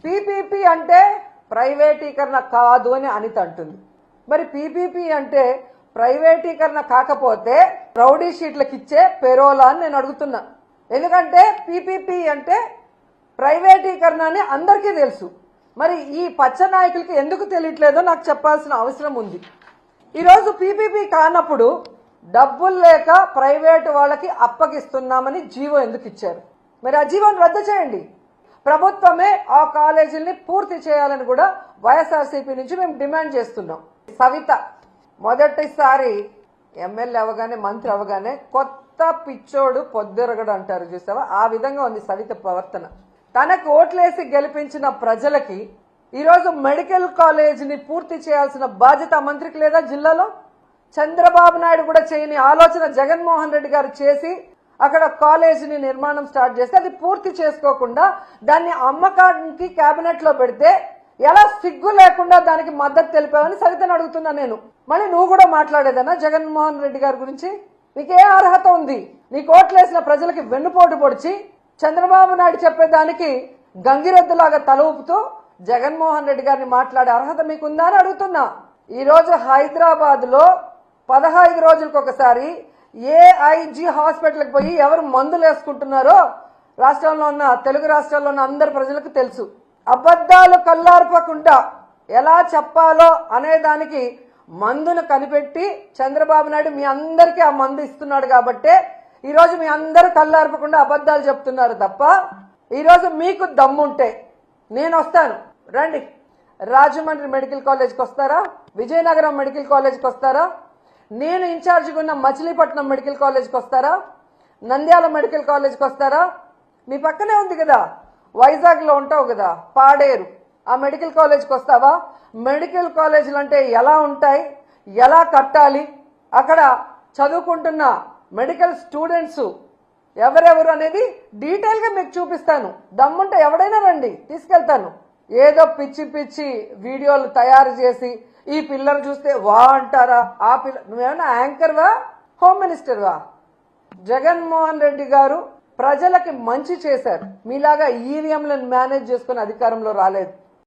PPP అంటే ప్రైవేటీకరణ కాదు అని అనిత అంటుంది. మరి పీపీపీ అంటే ప్రైవేటీకరణ కాకపోతే రౌడీ షీట్లకు ఇచ్చే పెరోలా అని నేను అడుగుతున్నా. ఎందుకంటే పీపీపీ అంటే ప్రైవేటీకరణ అని అందరికీ తెలుసు. మరి ఈ పచ్చ నాయకులకి ఎందుకు తెలియట్లేదో నాకు చెప్పాల్సిన అవసరం ఉంది. ఈరోజు పీపీపీ కానప్పుడు డబ్బులు లేక ప్రైవేటు వాళ్ళకి అప్పగిస్తున్నామని జీవో ఎందుకు ఇచ్చారు? మరి ఆ జీవోని రద్దు చేయండి. ప్రభుత్వమే ఆ కాలేజీల్ని పూర్తి చేయాలని కూడా వైఎస్ఆర్సీపీ నుంచి మేము డిమాండ్ చేస్తున్నాం. సవిత మొదటిసారి ఎమ్మెల్యే అవగానే మంత్రి అవగానే కొత్త పిచ్చోడు పొద్దురగడు అంటారు చూసావా, ఆ విధంగా ఉంది సవిత ప్రవర్తన. తనకు ఓట్లేసి గెలిపించిన ప్రజలకి ఈరోజు మెడికల్ కాలేజీని పూర్తి చేయాల్సిన బాధ్యత మంత్రికి లేదా? జిల్లాలో చంద్రబాబు నాయుడు కూడా చేయని ఆలోచన జగన్మోహన్ రెడ్డి గారు చేసి అక్కడ కాలేజీని నిర్మాణం స్టార్ట్ చేస్తే అది పూర్తి చేసుకోకుండా దాన్ని అమ్మకానికి కేబినెట్ లో పెడితే ఎలా సిగ్గు లేకుండా దానికి మద్దతు తెలిపావని సవితను అడుగుతున్నా నేను. మళ్ళీ నువ్వు కూడా మాట్లాడేదన్నా జగన్మోహన్ రెడ్డి గారి గురించి? నీకే అర్హత ఉంది? నీ కోట్లేసిన ప్రజలకి వెన్నుపోటు పొడిచి చంద్రబాబు నాయుడు చెప్పేదానికి గంగిరెద్దులాగా తల ఊపుతూ జగన్మోహన్ రెడ్డి గారిని మాట్లాడే అర్హత మీకుందా అని అడుగుతున్నా. ఈ రోజు హైదరాబాద్ లో 15 రోజులకు ఒకసారి ఏఐజీ హాస్పిటల్కి పోయి ఎవరు మందులు వేసుకుంటున్నారో రాష్ట్రంలో ఉన్న తెలుగు రాష్ట్రాల్లో ఉన్న అందరి ప్రజలకు తెలుసు. అబద్ధాలు కల్లార్పకుండా ఎలా చెప్పాలో అనే దానికి మందును కనిపెట్టి చంద్రబాబు నాయుడు మీ అందరికీ ఆ మందు ఇస్తున్నాడు కాబట్టే ఈరోజు మీ అందరూ కల్లార్పకుండా అబద్ధాలు చెప్తున్నారు తప్ప, ఈరోజు మీకు దమ్ముంటే నేను వస్తాను, రండి. రాజమండ్రి మెడికల్ కాలేజ్కి వస్తారా? విజయనగరం మెడికల్ కాలేజ్కి వస్తారా? నేను ఇన్ఛార్జిగా ఉన్న మచిలీపట్నం మెడికల్ కాలేజ్కి వస్తారా? నంద్యాల మెడికల్ కాలేజ్కి వస్తారా? మీ పక్కనే ఉంది కదా, వైజాగ్లో ఉంటావు కదా, పాడేరు, ఆ మెడికల్ కాలేజ్కి వస్తావా? మెడికల్ కాలేజీలు అంటే ఎలా ఉంటాయి, ఎలా కట్టాలి, అక్కడ చదువుకుంటున్న మెడికల్ స్టూడెంట్స్ ఎవరెవరు అనేది డీటెయిల్గా మీకు చూపిస్తాను. దమ్ముంటే ఎవడైనా రండి, తీసుకెళ్తాను. ఏదో పిచ్చి పిచ్చి వీడియోలు తయారు చేసి ఈ పిల్లలు చూస్తే వా అంటారా? ఆ పిల్ల నువ్వేమన్నా యాంకర్వా, హోమ్ మినిస్టర్వా? జగన్మోహన్ రెడ్డి గారు ప్రజలకి మంచి చేశారు. మీలాగా ఈవీఎంలను మేనేజ్ చేసుకుని అధికారంలో రాలేదు.